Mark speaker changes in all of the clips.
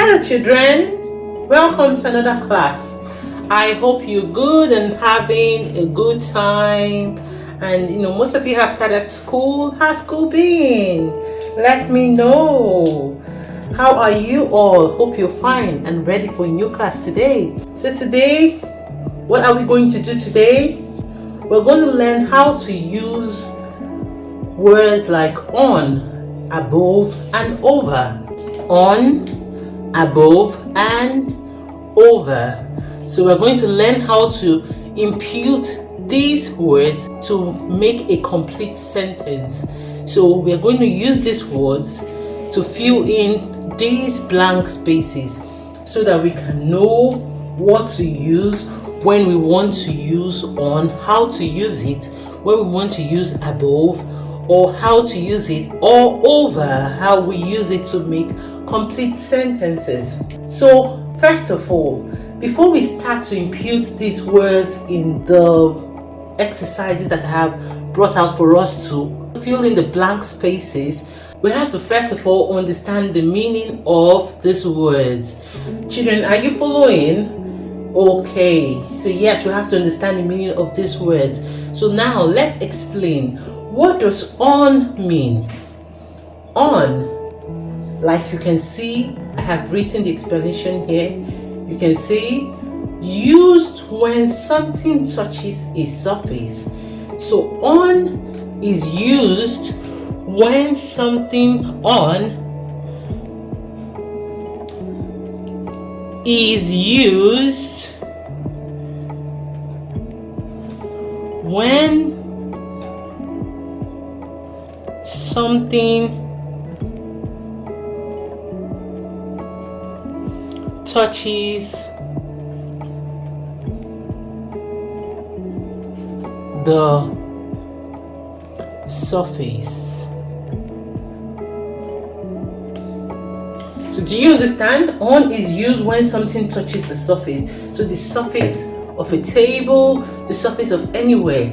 Speaker 1: Hello children, welcome to another class. I hope you're good and having a good time. And most of you have started school. How's school been? Let me know. How are you all? Hope you're fine and ready for a new class today. So today, what are we going to do today? We're going to learn how to use words like on, above, and over. On, above, and over. So we're going to learn how to impute these words to make a complete sentence. So we're going to use these words to fill in these blank spaces so that we can know what to use when we want to use on, how to use it when we want to use above, or how to use it or over, how we use it to make complete sentences. So first of all, before we start to impute these words in the exercises that I have brought out for us to fill in the blank spaces, we have to first of all understand the meaning of these words. Children, are you following? Okay, so yes, we have to understand the meaning of these words. So now let's explain. What does on mean? On, like you can see, I have written the explanation here. You can see, used when something touches a surface. So on is used when something is used when something touches the surface. So do you understand? On is used when something touches the surface. So the surface of a table, the surface of anywhere,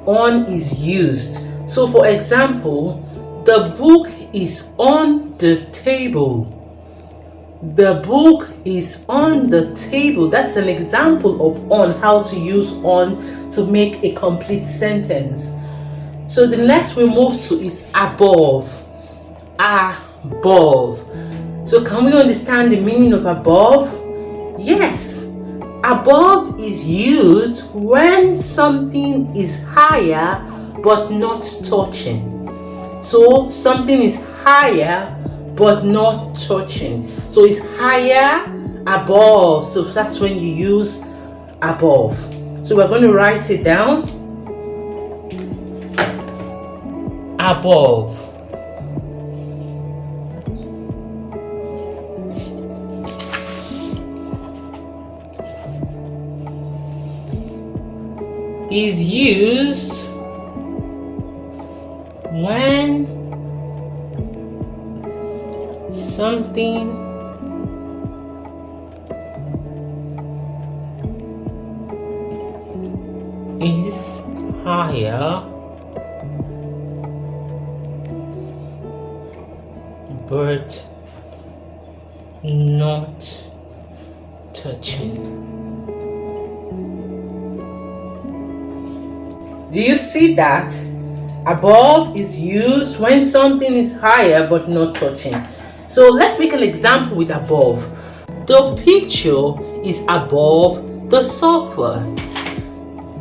Speaker 1: on is used. So for example, the book is on the table. The book is on the table. That's an example of on, how to use on to make a complete sentence. So the next we move to is above. Above. So can we understand the meaning of above? Yes. Above is used when something is higher but not touching. So something is higher but not touching. So it's higher, above. So that's when you use above. So we're going to write it down. Above. Is used when something is higher but not touching. Do you see that? Above is used when something is higher but not touching. So let's make an example with above. The picture is above the sofa.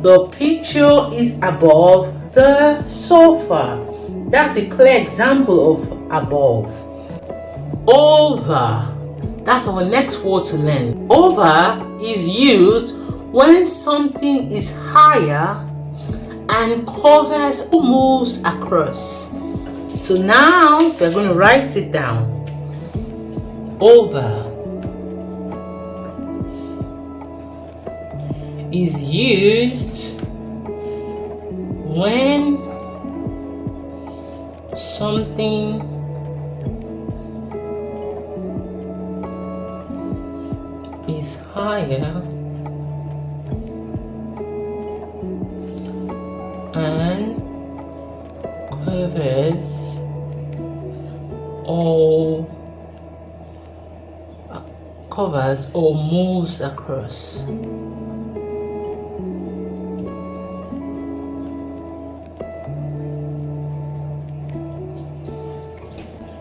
Speaker 1: The picture is above the sofa. That's a clear example of above. Over. That's our next word to learn. Over is used when something is higher and covers or moves across. So now we're going to write it down. Over is used when something is higher and covers all covers or moves across.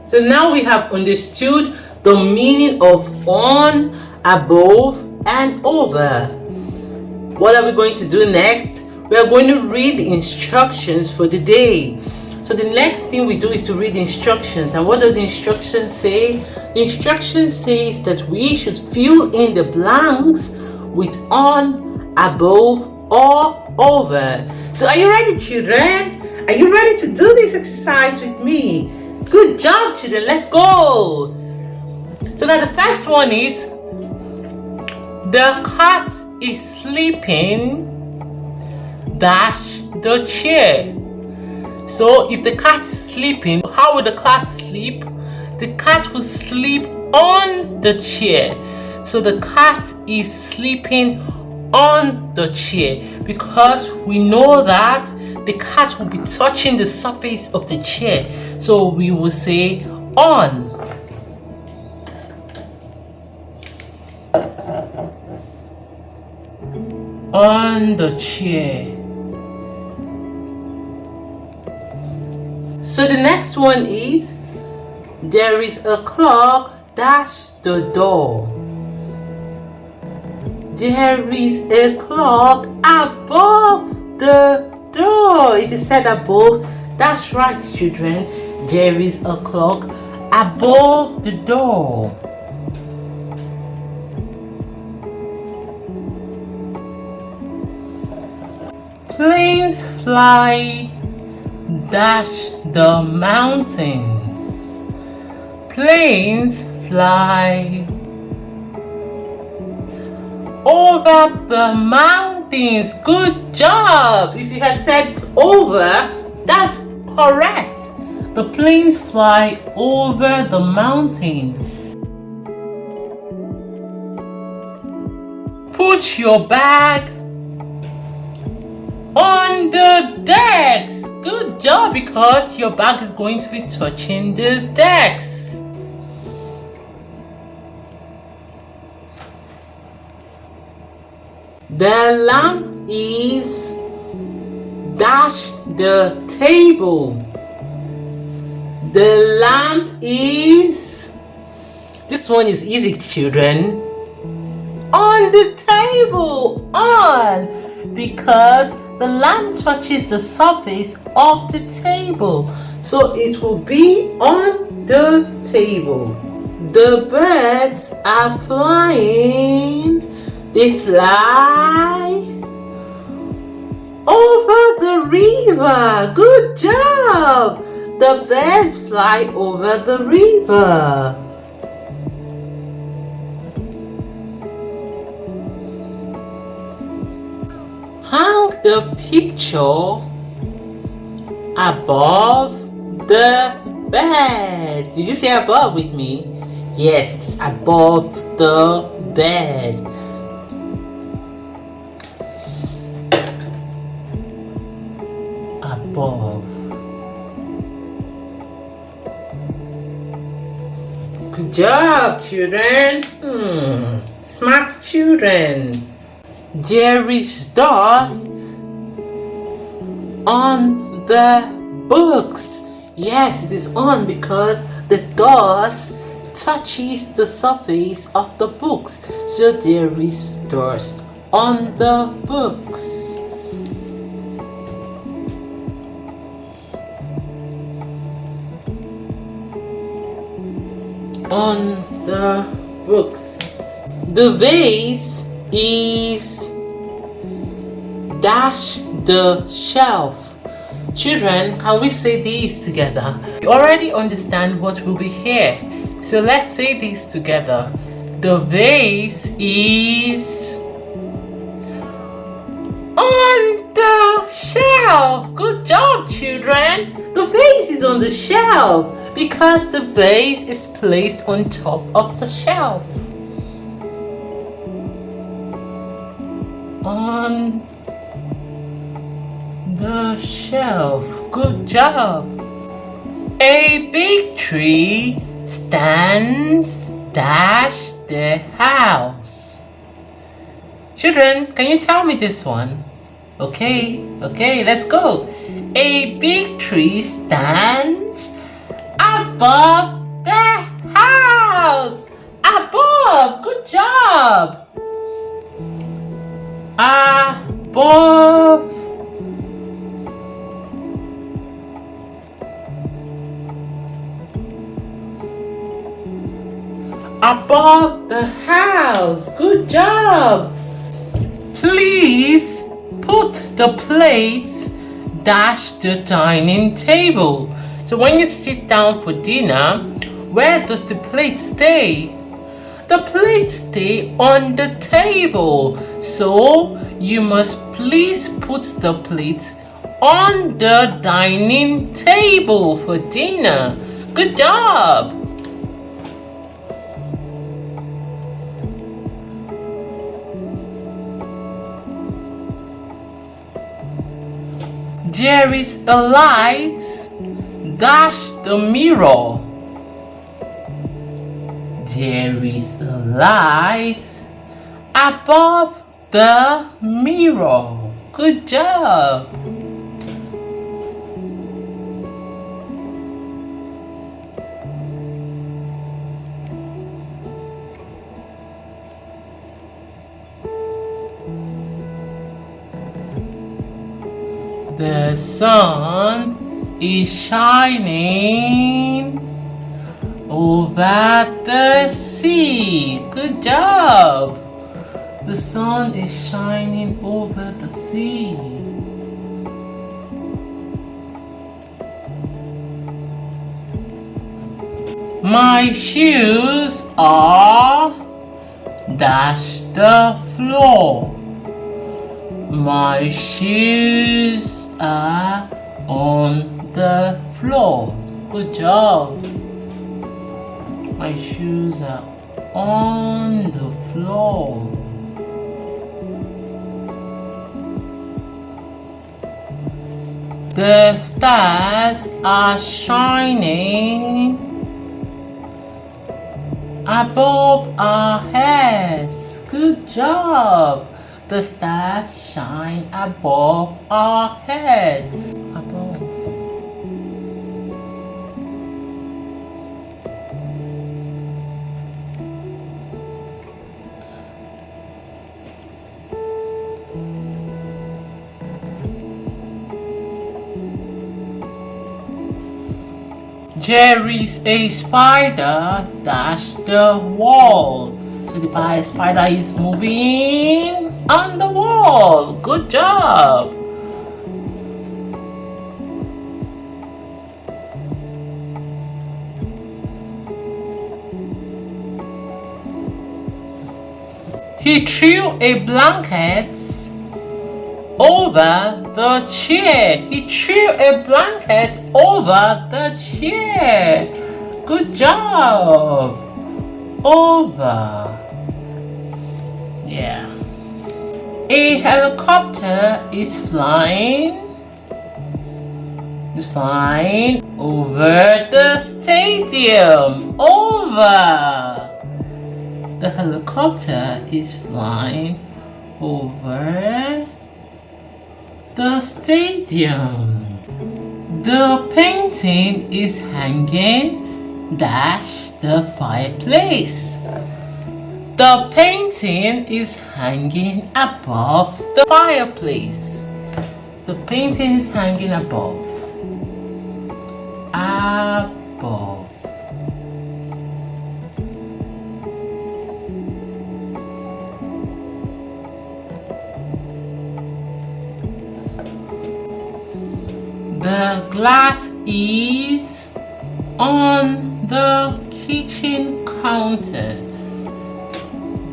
Speaker 1: So now we have understood the meaning of on, above, and over. What are we going to do next? We are going to read the instructions for the day. So the next thing we do is to read the instructions. And what does the instruction say? The instruction says that we should fill in the blanks with on, above, or over. So are you ready, children? Are you ready to do this exercise with me? Good job, children. Let's go. So now the first one is, the cat is sleeping dash the chair. So if the cat is sleeping, how will the cat sleep? The cat will sleep on the chair. So the cat is sleeping on the chair, because we know that the cat will be touching the surface of the chair. So we will say on. On the chair. So the next one is, there is a clock dash the door. There is a clock above the door. If you said above, that's right, children. There is a clock above the door. Planes fly dash the mountains. Planes fly over the mountains. Good job. If you had said over, that's correct. The planes fly over the mountain. Put your bag on the decks. Good job, because your bag is going to be touching the decks. The lamp is dash the table. The lamp is, this one is easy, children, on the table. On, because the lamp touches the surface of the table, so it will be on the table. The birds are flying. They fly over the river. Good job. The birds fly over the river. Hang the picture above the bed. Did you say above with me? Yes, it's above the bed. Above. Good job, children. Smart children. There is dust on the books. Yes, it is on because the dust touches the surface of the books. So there is dust on the books. On the books. The vase is dash the shelf. Children, can we say these together? You already understand what will be here, so let's say these together. The vase is on the shelf. Good job, children. The vase is on the shelf because the vase is placed on top of the shelf. On the shelf. Good job. A big tree stands dash the house? Children, can you tell me this one? Okay, let's go. A big tree stands above the house. Above, good job. Above. Above the house, good job. Please put the plates dash the dining table. So when you sit down for dinner, where does the plate stay? The plates stay on the table. So you must please put the plates on the dining table for dinner. Good job. There is a light dash the mirror. There is a light above the mirror. Good job. The sun is shining over the sea. Good job. The sun is shining over the sea. My shoes are dash the floor. My shoes are on the floor. Good job. My shoes are on the floor. The stars are shining above our heads. Good job. The stars shine above our head. Above. There is a spider dash the wall. So the spider is moving on the wall. Good job. He threw a blanket over the chair. He threw a blanket over the chair. Good job. Over. Yeah. A helicopter is flying. It's flying over the stadium. Over. The helicopter is flying over the stadium. The painting is hanging dash the fireplace. The painting is hanging above the fireplace. The painting is hanging above. Above. The glass is on the kitchen counter.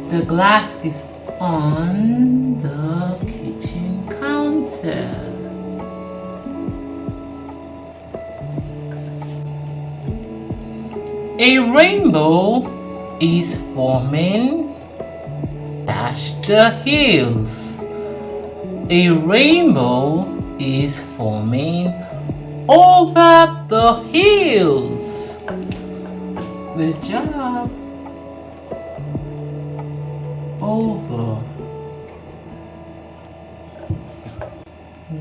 Speaker 1: The glass is on the kitchen counter. A rainbow is forming dash the hills. A rainbow is forming over the hills. Good job. over.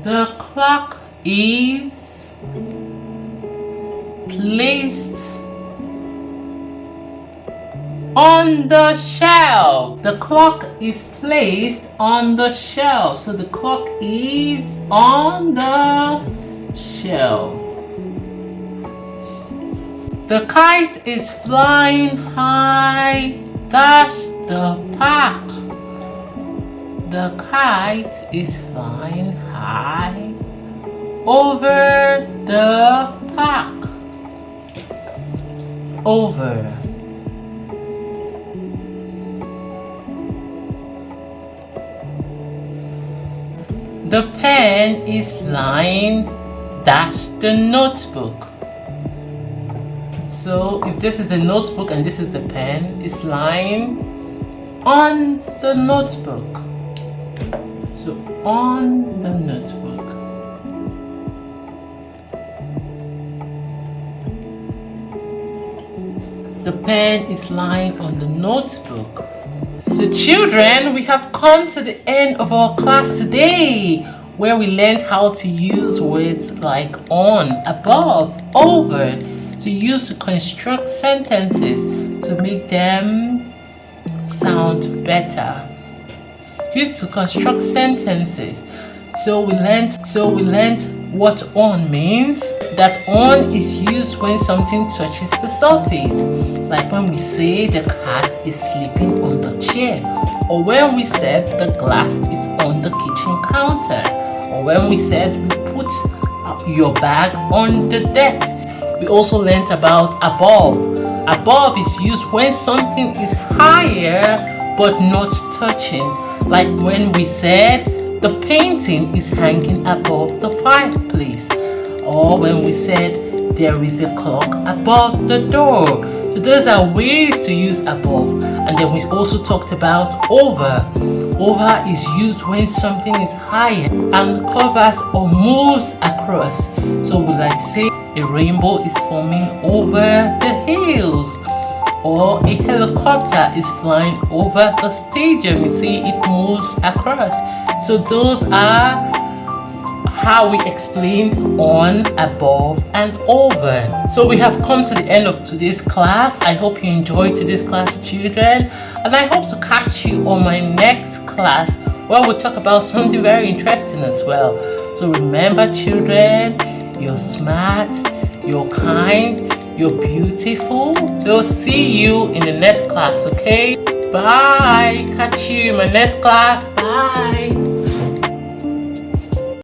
Speaker 1: The clock is placed on the shelf. The clock is placed on the shelf. So the clock is on the shelf. The kite is flying high. Dash the park. The kite is flying high over the park. Over. The pen is lying. Dash the notebook. So if this is a notebook and this is the pen, it's lying on the notebook. So on the notebook. The pen is lying on the notebook. So children, we have come to the end of our class today, where we learned how to use words like on, above, over, to use to construct sentences to make them sound better. Used to construct sentences. So we learned what on means. That on is used when something touches the surface, like when we say the cat is sleeping on the chair, or when we said the glass is on the kitchen counter, or when we said we put your bag on the desk. We also learned about above. Above is used when something is higher but not touching, like when we said the painting is hanging above the fireplace, or when we said there is a clock above the door. So those are ways to use above. And then we also talked about over. Over is used when something is higher and covers or moves across. So we like say a rainbow is forming over the hills, or a helicopter is flying over the stadium. You see it moves across. So those are how we explained on, above, and over. So we have come to the end of today's class. I hope you enjoyed today's class, children, and I hope to catch you on my next class, where we'll talk about something very interesting as well. So remember, children, you're smart, you're kind, you're beautiful. So see you in the next class, okay? Bye. Catch you in my next class. Bye.